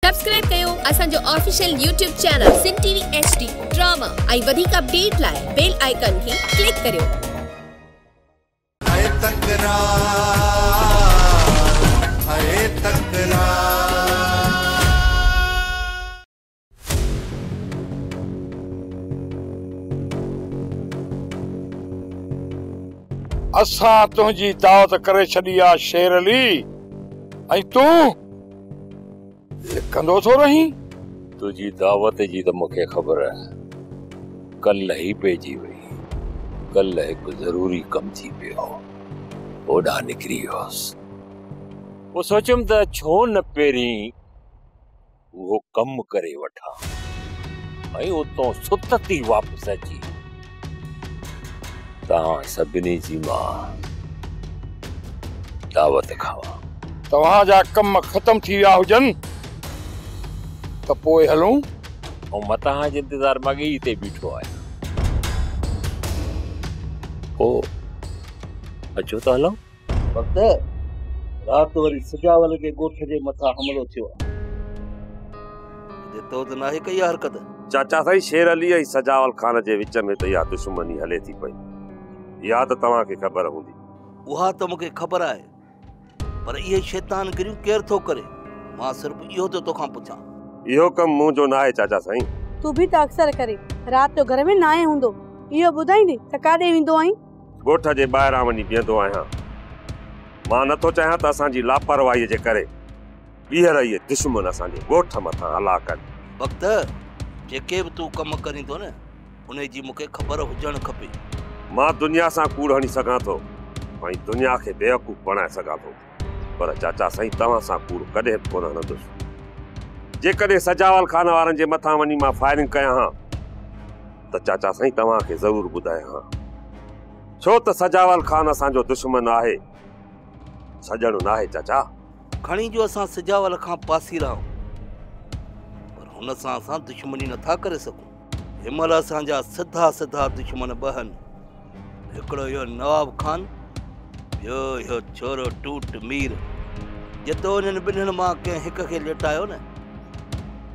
Subscribe कयो असांजो official YouTube channel सिन TV HD drama ऐं वधीक अपडेट लाइ बेल आइकन खे क्लिक करियो। असा तुझी दावत करे छड़ी आ शेर अली ऐं तू लिखंदो थो रही। तुझी दावत जी तो मुखे खबर है, कल ही पेजी वई। कल एक जरूरी कम थी पियो, ओडा निकरी होस। वो सोचम त छो न पेरी वो कम करे वठा ऐं उतो सुतती वापस अची तहां सभिनी जी मां दावत खावा। तव्हां जा कम खत्म थी विया हुजन त पोइ हलूं। ऐं मतां जे इंतजार मां ई ते बीठो आहियां। ओ अचो त हलूं। वक्त रात वरी सजावल के गोठ जे मथा हमलो थियो जे तो त नाहे कई हरकत। चाचा साईं शेर अली ऐं सजावल खान जे विच में त इहा दुश्मनी हले थी पई, इहा त तव्हां खे ख़बर हूंदी। उहा त मूंखे ख़बर आहे, पर इहे शैतान गिरियूं केर थो करे? मां सिर्फ इहो तो तोखां पुछां। इहो कम मुंहिंजो न आहे चाचा साईं। तू भी त अक्सर करे रात जो घर में न आए हूंदो, इहो ॿुधाईंदे त काॾे वेंदो आहीं? गोठ जे ॿाहिरां वञी बीहंदो आहियां। मां नथो चाहियां त असांजी लापरवाहीअ जे करे ॿीहर इहे दुश्मन असांजे गोठ मथां हला कनि। वक्त जेके बि तूं कम करींदो न, उन जी मूंखे ख़बर हुजणु खपे। मां दुनिया सां कूड़ हणी सघां थो ऐं दुनिया खे बेवकूफ़ बणाए सघां थो, पर चाचा साईं तव्हां सां कूड़ कॾहिं बि कोन हणंदुसि। जेकॾहिं सजावल खान वारनि जे मथां वञी मां फायरिंग कयां हा त चाचा साईं तव्हां खे ज़रूरु ॿुधायां हा, छो त सजावल खान असांजो दुश्मन आहे, सजण न आहे। चाचा खणी जो असां सजावल खां पासी रहूं, पर हुन सां असां दुश्मनी नथा करे सघूं। हिमल असांजा सिधा सिधा दुश्मन बहन, हिकिड़ो इहो नवाब खान, ॿियो इहो छोरो टूट मीर। जेतो उन्हनि ॿिन्हिनि मां कंहिं हिक खे लेटायो न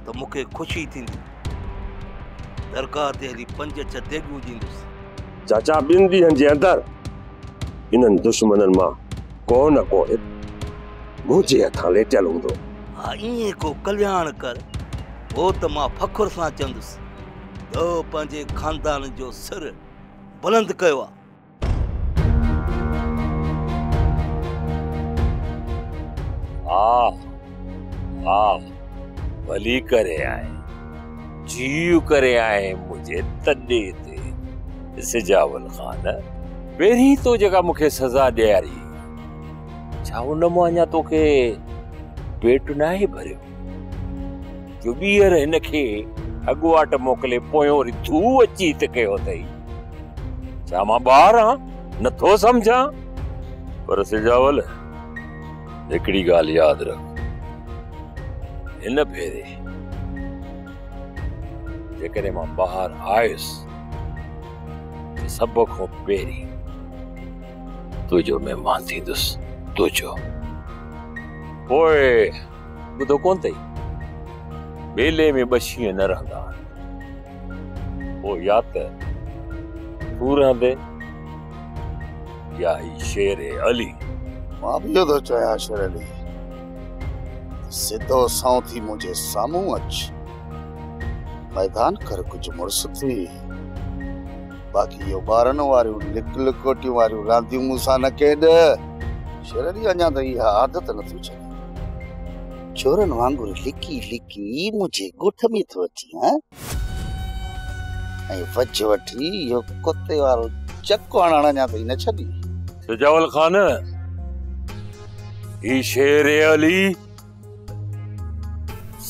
त मूंखे ख़ुशी थींदी। दरगाह ते हली 5-6 देॻूं ॾींदुसि। चाचा ॿिनि ॾींहंनि जे अंदरि इन्हनि दुश्मननि मां को न को मुंहिंजे हथां लेटियल हूंदो। हा, ईअं को कल्याण कर, हो त मां फ़खुर सां चवंदुसि तो पंहिंजे खानदान जो सिर बुलंद कयो आहे। भली करे आए, जीव करे आए मुझे तॾे ते सजावल खान। पहिरीं तो जेका मूंखे सज़ा ॾियारी, छा उन मां अञा तोखे पेट न आहे भरियो जो ॿीहर हिनखे अॻुवाट मोकिले पोयों वरी तूं अची त कयो अथई? छा मां ॿार आं, नथो सम्झां? पर सजावल हिकिड़ी ॻाल्हि यादि रख, हिन भेरे जेकॾहिं मां ॿाहिरि आयुसि त सभ खां पहिरीं तुंहिंजो महिमान थींदुसि, तुंहिंजो। पोइ ॿुधो कोन अथई, बेले में 2 शींहं न रहंदा, पोइ या त तूं रहंदे या ही शेर अली। मां बि इहो थो चाहियां शेर अली, सिधो सौं थी मुंहिंजे साम्हूं अच, मैदान कर कुझु मुड़ुस थी। बाक़ी इहो ॿारनि वारियूं लिक लिकोटियूं वारियूं रांदियूं मूंसां न खेॾ। शेर अली अञा त इहा आदत नथी छॾे, चोरनि वांगुरु लिकी लिकी मुंहिंजे ॻोठ में थो अची ऐं वज वठी इहो कुते वारो चक हणण अञा ताईं न छॾी। सजावल खान, ही शेर अली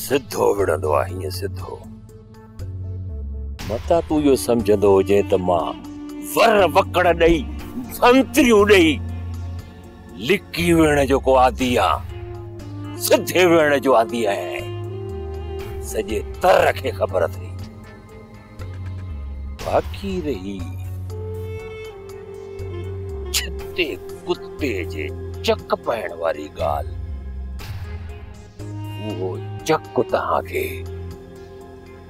सिधो विढ़ंदो आहे, हीअं सिधो। मता तूं इहो सम्झंदो हुजे त मां वर वकड़ ॾेई संतरियूं ॾेई लिकी विढ़ण जो को आदी आहियां, सिधे विढ़ण जो आदी आहियां। सॼे तर खे ख़बर अथई। बाक़ी रही छते कुत्ते जे चक पाइण वारी ॻाल्हि, वो चक तव्हांखे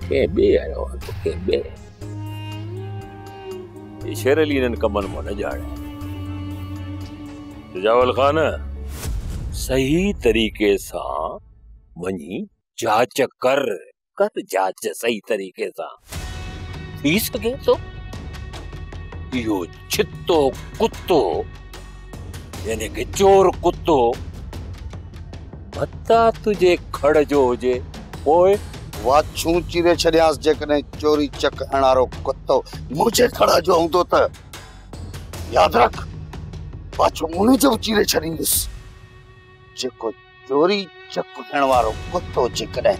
कंहिं ॿिए आयो आहे तो कंहिं ॿिए शेर अली इन्हनि कमनि मां न ॼाणे सजावल ख़ान सही तरीक़े सां वञी जांच कर जांच सही तरीक़े सां थी सघे थो इहो छितो कुत्तो यानी कि चोर कुत्तो मता तुझे खड़ जो हुजे पोइ वाछू चीरे छॾियांसि जेकॾहिं चोरी चक हणारो कुत्तो मुंहिंजे खड़ा जो हूंदो त यादि रख वाछू मुने जो चीरे छॾींदुसि जेको चोरी चक हणण वारो कुत्तो जेकॾहिं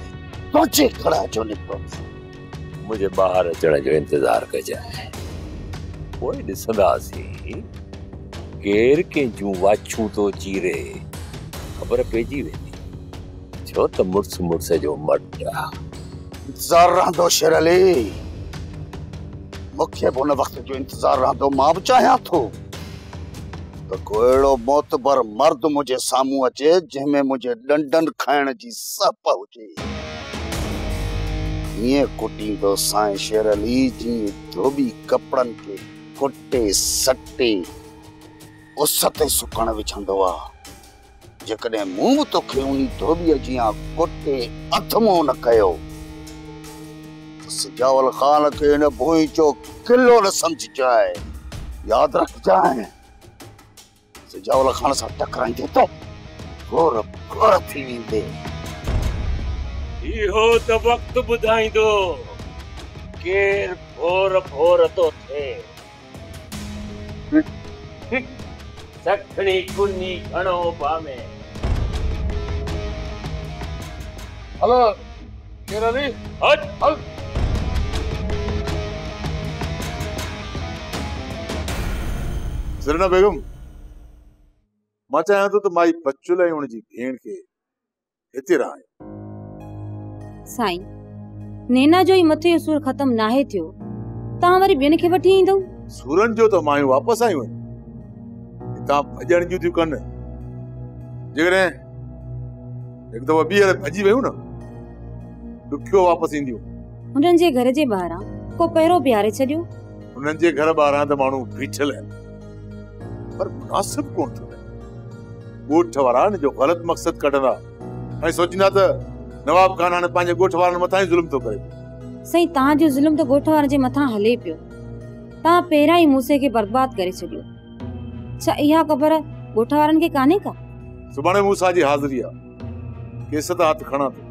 तुंहिंजे खड़ा जो निकितो मुझे ॿाहिरि अचण जो इंतज़ारु कजांइ पोइ ॾिसंदासीं केरु कंहिंजूं वाछूं थो चीरे ख़बर पइजी वेंदी छो त मुड़ुस जो मट आहे इंतज़ार रहंदो शेर अली मूंखे बि उन वक़्त जो इंतज़ार रहंदो मां बि चाहियां थो त को अहिड़ो मोतबर मर्द मुंहिंजे साम्हूं अचे जंहिंमें मुंहिंजे डंडन खाइण जी सप हुजे ईअं कुटींदो साईं शेर अली जीअं धोबी कपड़नि खे कुटे सटे उस ते सुकण विझंदो आहे जेकॾहिं मूं बि तोखे उन धोबीअ जीअं कुटे अथमो न कयो सजावल ख़ान खे हिन भुई जो किलो न सम्झजाए यादि रखजांइ सजावल ख़ान सां टकराईंदे त घोर घोर थी वेंदे इहो त वक़्तु ॿुधाईंदो केरु घोर घोर थो थिए सखणी कुनी घणो पामे हलो शेर अली हट हल सरना बेगम मां चाहियां थो त माई बच्चुल ऐं हुनजी भेण खे हिते रहाए साईं नैना जो ई मथे सूर ख़त्म नाहे थियो तव्हां वरी ॿियनि खे वठी ईंदव सूरन जो त मायूं वापसि आयूं आहिनि हितां भॼण जूं थियूं कनि जेकॾहिं हिकु दफ़ो ॿीहर भॼी वियूं न ॾुखियो वापसि ईंदियूं हुननि जे घर जे ॿाहिरां को पहिरों बीहारे छॾियो हुननि जे घर ॿाहिरां त माण्हू बीठल आहिनि पर मुनासिब कोन थो लॻे ॻोठ वारा हिन जो ग़लति मक़सदु कढंदा ऐं सोचींदा त नवाब खान हाणे पंहिंजे ॻोठ वारनि मथां ई ज़ुल्म थो करे साईं तव्हांजो ज़ुल्म त ॻोठ वारनि जे मथां हले पियो तव्हां पहिरां ई मूसे खे बर्बाद करे छॾियो छा इहा ख़बर ॻोठ वारनि खे कान्हे का सुभाणे मूसा जी हाज़िरी आहे केस त हथ खणा थो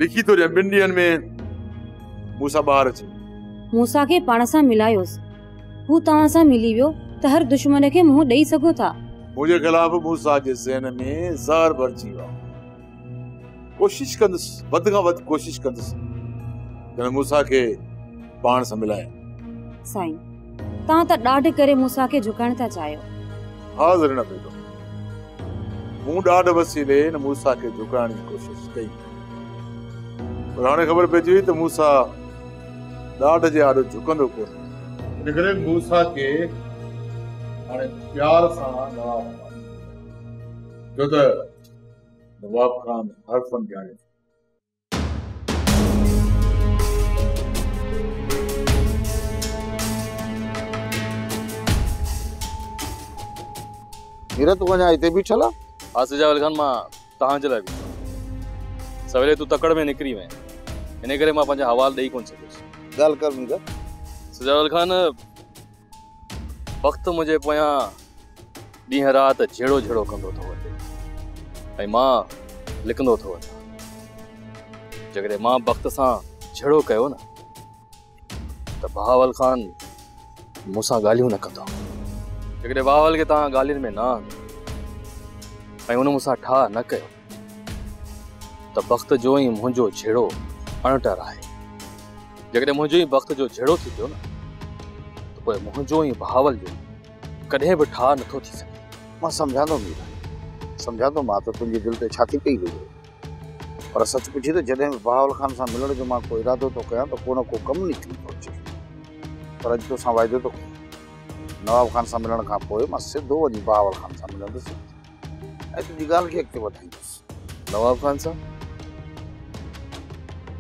लिखी थो ॾियां 2 ॾींहंनि में मूसा ॿाहिरि अचे मूसा खे पाण सां मिलायोसि हू तव्हां सां मिली वियो त हर दुश्मन खे मुंहुं ॾेई सघो था मुंहिंजे ख़िलाफ़ मूसा जे ज़हन में ज़हर भरिजी वियो कोशिश कंदुसि वधि खां वधि कोशिश कंदुसि त मूसा खे पाण सां मिलाए साईं तव्हां त ॾाढ करे मूसा खे झुकाइण था चाहियो हाज़िर न पइजो मूं ॾाढ वसीले न मूसा खे झुकाइण जी कोशिश कई पर हाणे ख़बर पइजी वई त मूसा ॾाढ जे आॾो झुकंदो कोन इन करे मूसा खे हाणे प्यार सां नवाब खान छो त नवाब खान हरफन ॼाणे हीरा तू वञा हिते बीठल आहे हा सजावल खान मां तव्हांजे लाइ बीठो सवेरे तूं तकड़ में निकिरी वएं इन करे मां पंहिंजा हवाल ॾेई कोन सघियुसि ॻाल्हि कर मीरा सजावल खान वक़्तु मुंहिंजे पोयां ॾींहं राति झेड़ो झेड़ो कंदो थो वञे ऐं मां लिखंदो थो वञा जेकॾहिं मां वक़्त सां झेड़ो कयो न त बहावल खान मूंसां ॻाल्हियूं न कंदो जेकॾहिं बहावल खे तव्हां ॻाल्हियुनि में न आंदो ऐं हुन मूंसां ठाह न कयो त वक़्त जो ई मुंहिंजो झेड़ो अणटर आहे जेकॾहिं मुंहिंजो ई वक़्त जो झेड़ो थी पियो न त पोइ मुंहिंजो ई बहावल जो कॾहिं बि ठाह नथो थी सघे मां सम्झां मीरा सम्झां थो मां त तुंहिंजी दिलि ते छाती पई हुई पर सच पुछी त जॾहिं बि बहावल खान सां मिलण जो मां को इरादो थो कयां त को न को कमु निकिरी थो अचे पर अॼु तोसां वाइदो थो कयां नवाब खान सां मिलण खां पोइ मां सिधो वञी बहावल खान सां मिलंदुसि ऐं तुंहिंजी ॻाल्हि खे अॻिते वधाईंदुसि नवाब खान साहब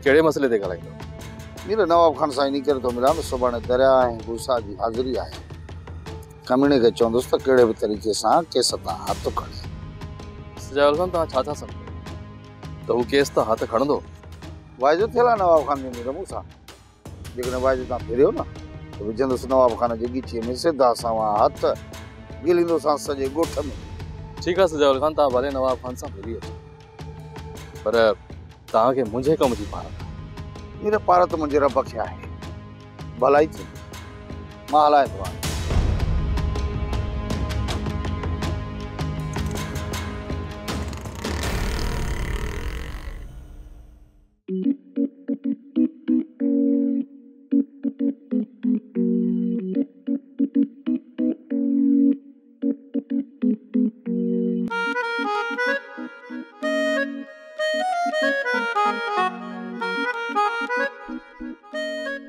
कहिड़े मसइले ते ॻाल्हाईंदो? मेरे नवाब खान सां इन करे तो मिलां त सुभाणे दरिया ऐं भूसा जी हाज़िरी आहे। कमीणे खे चवंदुसि त कहिड़े बि तरीक़े सां केस तां हथु खणे। सजावल खान तव्हां छा था सम्झो त हू केस तां हथु खणंदो? वाइदो थियल आहे नवाब खान जे रमू सां। जेकॾहिं वाइदो तव्हां फेरियो न त विझंदुसि नवाब खान जे ॻीचीअ में सिधा सवा हथु गिलींदोसां सॼे ॻोठ में। ठीकु आहे सजावल खान, तव्हां भले नवाब खान सां मिली अचो, पर तव्हांखे मुंहिंजे कम जी पारत आहे। मेरे पारत मुंहिंजे रब खे आहे। भलाई थी मां हलाए थो।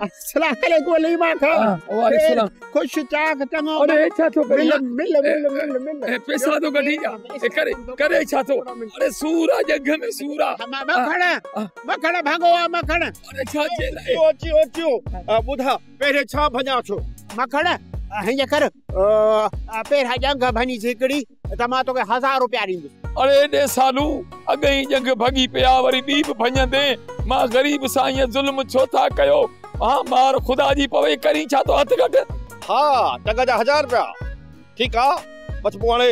अस्सलाम वालेकुम लीमा खान। वालेकुम खुश चाक चङो। अरे छा थो करी? मिल पैसा तो कढी जा। करे छा थो? अरे सूरा जग में सूरा। मखण भागो आ मखण। अरे छा चेला ओचियो बुधा पहिरे छा भञा छो मखण। हीअं कर पहिरियां जंग भञी हिकिड़ी त मां तोखे 1000 रुपया ॾींदुसि। अरे ॾे सालू अॻई जंग भॻी पिया वरी ॿी बि भञंदे। मां ग़रीब सां ईअं ज़ुल्म छो था कयो? हाँ मार खुदा जी पवे करी छा तो हथ कट। हाँ जंग जा 1000 रुपया ठीक आ। बस पोइ हाणे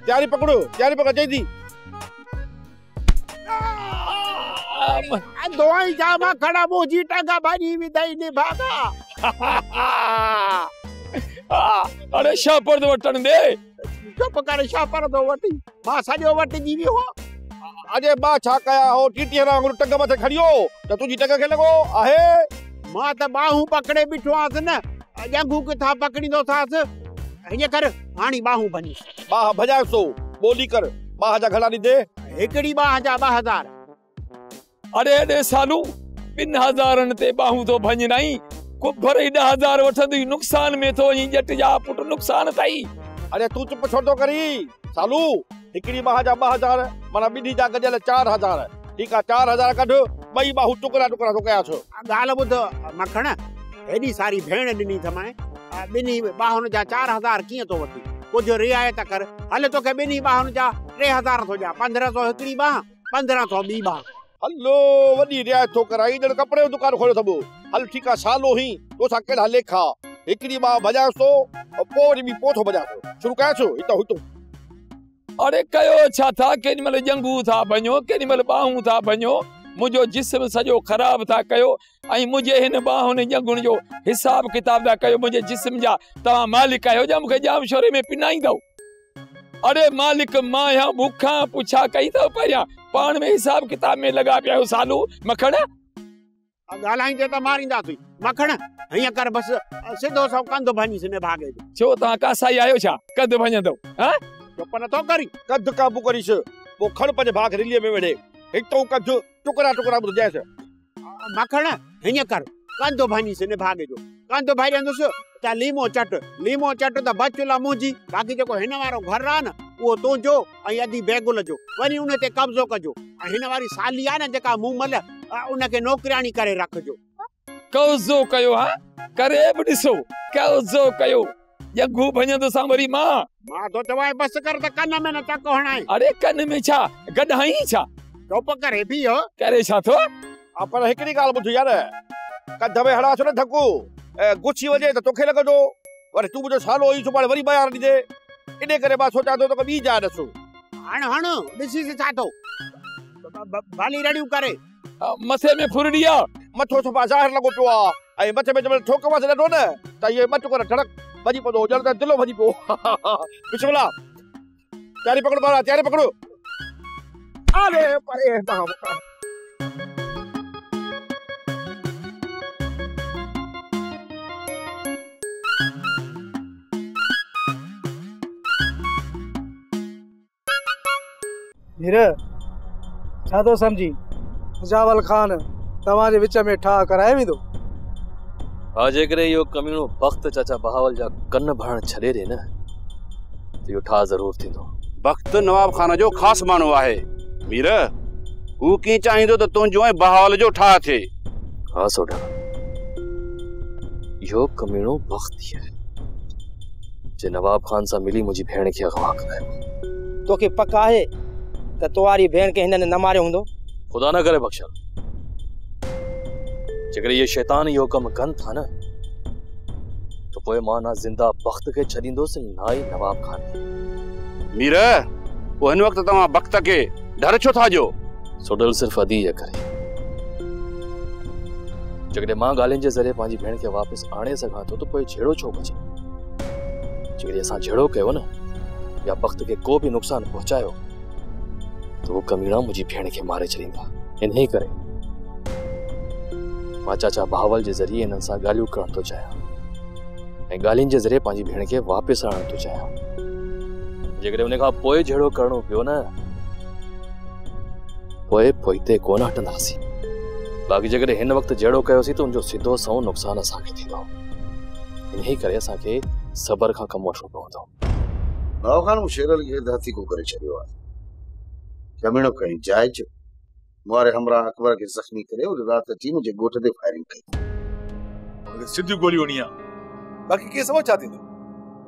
तयारी पकड़ो चईंदी। दोई जामा खड़ा मुंहिंजी टंग भॼी विधई ने भागा। अरे शापर तो वठण दे। चुप कर शापर तो वठी मां सॼो वठजी वियो। अॼु मां छा कया हो टीटीअ वांगुरु टंग मथे खड़ियो त तुंहिंजी टंग खे लॻो आहे। मां त बाहूं पकड़े बीठो आहियां न जंगू किथां पकड़ींदोसांसि। हीअं कर हाणी बाहूं भञी। बाह भॼाए सो ॿोली कर। बाह जा घणा ॾींदे? हिकिड़ी बाह जा 2000। अरे ॾे सालू 2000 ते बाहूं तो भञनाई कुफर 10,000 वठंदी नुक़सान में तो वही जट जा पुट नुक़सान तई। अरे तू चुप छो तो करी सालू। हिकिड़ी बाह जा 2000 माना ॿिन्ही जा गजल 4000। ठीक आ 4000 कढ ॿई बाहू टुकड़ा टुकड़ा तो कया छो। ॻाल्हि ॿुध मखण हेॾी सारी भेण ॾिनी थमाए ॿिन्ही बाहुनि जा 4000 कीअं तो वठी? कुझु रियायत कर। हल तोखे ॿिन्ही बाहुनि जा 3000 तो ॾियां। 1500 हिकिड़ी बाह 1500 ॿी बाह। हलो वॾी रियायत तो कराई ॼण कपिड़े जो दुकान खोलियो अथबो। हल ठीक आ सालो ही तोसां कहिड़ा लेखा। हिकिड़ी बाह भॼाए सो पोइ ॿी पोइ थो भॼाए सो। शुरू कया छो हितो हितो। अरे कयो छा था? केॾीमहिल जंगू था भञो केॾीमहिल बाहूं था भञो। मुंहिंजो जिस्म सॼो ख़राब था कयो ऐं मुंहिंजे हिन बाहुनि जंगुनि जो हिसाब किताब था कयो। मुंहिंजे जिस्म जा तव्हां मालिक आहियो जा मूंखे जाम शोरे में पिनाईंदव? अरे मालिक मां या बुखा पुछा कई अथव पहिरियां पाण में हिसाब किताब में लॻा पिया आहियो सालू। मखण ॻाल्हाईंदे त मारींदासीं। मखण हीअं कर बस सिधो सो कंध भञीसि ने भागे। छो तव्हां कासाई आहियो छा कंध भञंदव? चुप नथो करी कंध काबू करीसि पोइ खण पंहिंजे भाउ खे रिलीअ में वेड़े हिकु कंध टुकड़ा टुकड़ा ॿुधाएसि। मखण हीअं कर कंध भञीसि ने भागे जो। कंध भॼंदुसि त लीमो चट त बचुला मुंहिंजी। बाक़ी जेको हिन वारो घर आहे न उहो तुंहिंजो ऐं अधी बेगुल जो। वरी उन ते कब्ज़ो कजो। ऐं हिन वारी साली आहे न जेका मूमल उनखे नौकरानी करे रखजो। कब्ज़ो कयो? हा करे बि ॾिसो कब्ज़ो कयो। जंगू भञंदोसां वरी मां तो चवाए बस कर त कन में न चक हणाए। अरे कन में छा गॾाई छा? चुप करे बीहो। करे छा थो? पर हिकिड़ी ॻाल्हि ॿुध यार कंध में हणा छो न धकु गुछी वञे त तोखे लॻंदो वरी तूं मुंहिंजो सालो ई सुभाणे वरी बयान ॾींदे। इन करे मां सोचां थो त ॿी जाइ ॾिसो। हण ॾिसीसि छा थो बाली रड़ियूं करे। मथे में फुरड़ी आहे मथो सफ़ा ज़ाहिर लॻो पियो आहे ऐं मथे में जंहिंमहिल ठोक वस ॾिनो न त इहे ॿ टुकर ठड़क भॼी पवंदो ॼण त दिलो भॼी पियो। बिस्मिल्लाह तयारी पकड़ो बारा तयारी पकड़ो। अरे परे हीरा छा तो समझी? सजावल खान तव्हांजे विच में ठा कराए वेंदो? हा जेकॾहिं इहो कमीणो वक़्तु चाचा बहावल जा कन भरण छॾे ॾे न त इहो ठा ज़रूर थींदो। वक़्तु नवाब खान जो ख़ासि माण्हू आहे। मीर हू कीअं चाहींदो त तुंहिंजो ऐं बहावल जो ठाह थिए? हाँ सोडा, यो कमीणो बख्ती है जे नवाब खान सां मिली मुंहिंजी भेण खे अगवा करायो। तोखे पक आहे त तुआरी भेण खे हिननि न मारियो हूंदो? खुदा न करे बख्शल, जेकर ये शैतान यो कम कन था न तो पोइ मां ना जिंदा बख्त के छॾींदुसि ना ही नवाब खान खे। मीर पोइ हिन वक़्तु तव्हां बख्त के डर छो था जो? सोडल सिर्फ अदी ये करे जेकॾहिं मां ॻाल्हियुनि जे ज़रिए पंहिंजी भेण खे वापसि आणे सघां थो त पोइ झेड़ो छो बचे? जेकॾहिं असां झेड़ो कयो न या बख्त के को बि नुक़सान पहुचायो तो वो कमीना मुंहिंजी भेण खे मारे छॾींदा। इन्ही करे मां चाचा बहावल जे ज़रिए इन्हनि सां ॻाल्हियूं करण थो चाहियां ऐं ॻाल्हियुनि जे ज़रिए पंहिंजी भेण खे वापसि आणण थो चाहियां। जेकॾहिं उन खां पोइ झेड़ो करणो पियो न पोइ पोइते कोन हटंदासीं। बाक़ी जेकॾहिं हिन वक़्तु जहिड़ो कयोसीं त उनजो सिधो सौ नुक़सान असांखे थींदो। इन्ही करे असांखे सबर खां कमु वठणो पवंदो। नवाब खान शेर अली खे हथी को करे छॾियो आहे। कमीणो कई जाइज मुआरे हमरा अकबर के जख्मी करे और रात अची मुझे गोट ते फायरिंग कई। सिधी गोली होनी आहे, बाक़ी के समझ छा थींदो?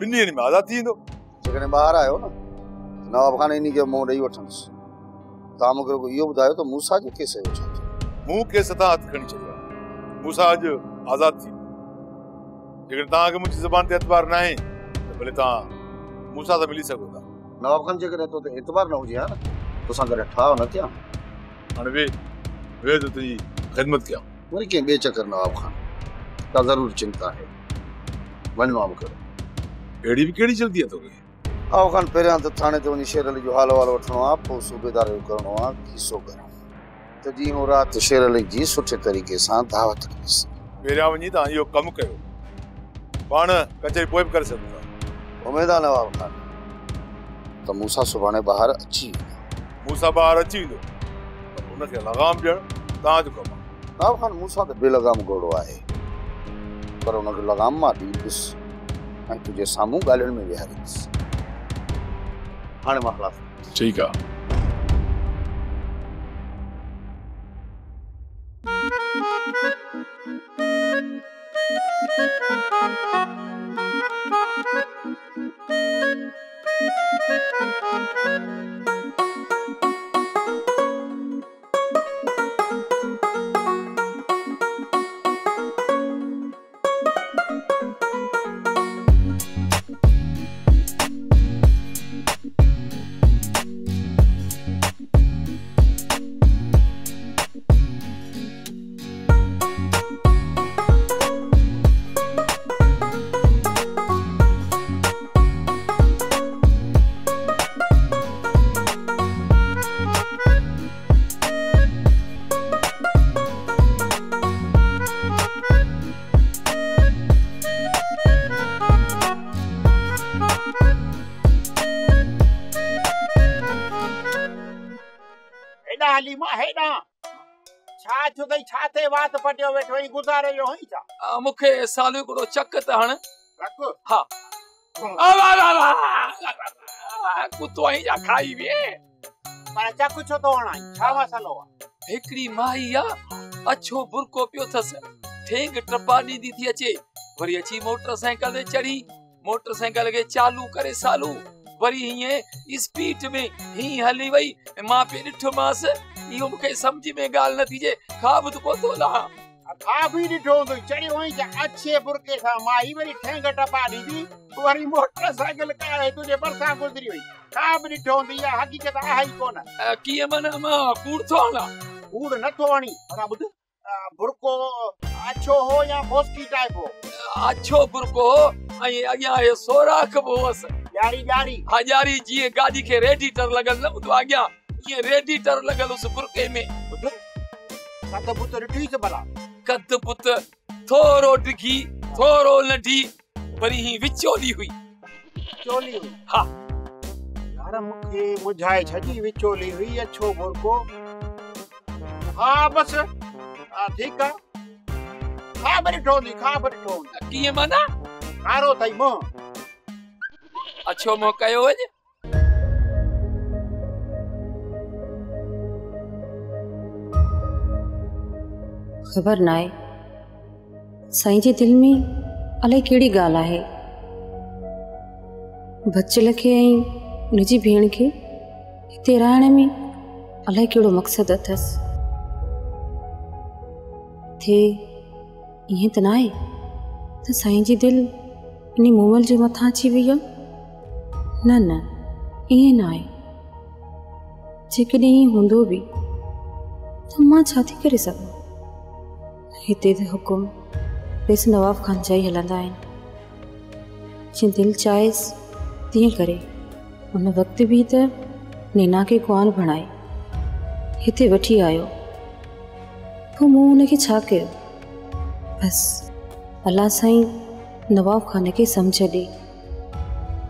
ॿिनि ॾींहंनि में आज़ाद थी वेंदो। जेकॾहिं ॿाहिरि आयो न नवाब खान इन खे मुंहुं ॾेई वठंदुसि। तव्हां मूंखे इहो ॿुधायो त मूसा जे केस जो छा थियो? मूं केस तां हथ खणी छॾियो आहे। मूसा अॼु आज़ाद थी। जेकॾहिं तव्हांखे मुंहिंजी ज़बान ते एतबार न आहे त भले तव्हां मूसा सां मिली सघो था। नवाब खान जेकॾहिं तो ते एतबार न हुजे हा न तोसां गॾु ठाह न थिया। हाणे वे तो तुंहिंजी ख़िदमत कयां। वरी कंहिं ॿिए चकर नवाब खान का ज़रूर चिंता है वञ मां करो। अहिड़ी बि कहिड़ी जल्दी आहे तोखे? नवाब खान पहिरियां त थाणे ते वञी शेर अली जो हाल वाल वठणो आहे, पोइ सूबेदार जो करणो आहे खीसो करणो त ॾींहुं राति शेर अली जी सुठे तरीक़े सां दावत कंदुसि। पहिरियां वञी तव्हां इहो कमु कयो, पाण कचहरी पोइ बि करे सघो था। उमेद आहे नवाब खान त मूसा सुभाणे ॿाहिरि अची वेंदो। मूसा ॿाहिरि अची वेंदो उनखे लगाम ॾियणु तव्हांजो कमु आहे। नवाब खान मूसा त बेलगाम घोड़ो आहे पर उनखे लगाम मां ॾींदुसि ऐं तुंहिंजे साम्हूं ॻाल्हियुनि में विहारींदुसि। हाणे मां ख़िलाफ़ ठीकु आहे। मूंखे सालियो हिकिड़ो चक त हण। हा कुतो आई जा खाई वे पर चक छो तो हणाई? छा मसलो आहे? हिकड़ी माई आ अच्छो बुरको पियो थस, ठेंग टपा ॾींदी थी अचे, वरी अची मोटरसाइकिल ते चढ़ी मोटरसाइकिल खे चालू करे सालू वरी हीअं स्पीड में ही हली वई। मां पे ॾिठोमांसि, इहो मूंखे सम्झ में ॻाल्हि न थी जे ख़्वाब त कोन थो लहां। खा भी ॾिठो हूंदो चढ़ी वई त अच्छे बुरके सां माई वरी ठेंग टपा ॾींदी वरी मोटरसाइकिल काहे तुंहिंजे भरिसां गुज़री वई। खा भी ॾिठो हूंदो, इहा हक़ीक़त आहे ई कोन। कीअं माना मां कूड़ थो हणां? कूड़ नथो हणी, पर ॿुध बुरको अच्छो हो या मोस्की टाइप हो? अच्छो बुरको हो ऐं अॻियां इहो सोराख बि हुअसि। ॼारी ॼारी? हा ॼारी, जीअं गाॾी खे रेडिएटर लॻल न हूंदो अॻियां ईअं रेडिएटर लॻल हुअसि बुरके में। कद पुत ॾिठीसि भला? कद पुत थोरो डिघी थोरो नंढी वरी ही विचोली हुई। विचोली हुई? हा यार मूंखे ॿुधाए छॾी विचोली हुई अच्छो बुरको। हा बसि ठीकु आहे। खा भी ॾिठो हूंदी, खा भी ॾिठो हूंदी। कीअं माना? कारो अथई मुंहुं। अच्छो मुंहुं कयो अॼु? ख़बर न आहे साईं जे दिल में अलाए कहिड़ी ॻाल्हि आहे। बच्चल खे ऐं उनजी भेण खे हिते रहण में अलाए कहिड़ो मक़सदु अथसि। थे ईअं त न आहे त साईं जी दिलि इन मूमल जे मथां अची वई आहे। न न ईअं न आहे। जेकॾहिं ईअं हूंदो बि त मां छा थी करे सघां। हिते त हुकुम ॾिस नवाब ख़ान जा ई हलंदा आहिनि। जीअं दिलि चाहेसि तीअं करे। उन वक़्तु बि त नैना खे कुआन बणाए हिते वठी आयो। पोइ मूं हुनखे छा कयो? बसि अलाह साईं नवाब ख़ान खे सम्झ ॾे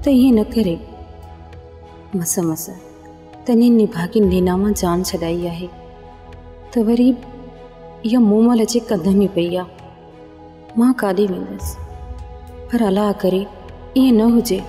त ईअं न करे। मस मस तने निभागी नैना मां जान छॾाई आहे त वरी इहा मूमल अचे कंध में पई आहे। मां काॾे वेंदसि? पर अलाह करे ईअं न हुजे।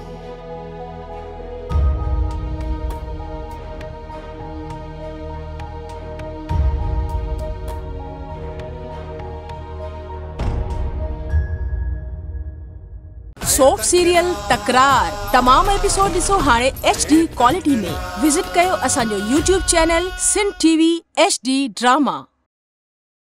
सोप सीरियल तकरार तमाम एपिसोड ॾिसो हाणे HD क्वालिटी में। विजिट कयो असांजो YouTube channel Sindh TV HD drama.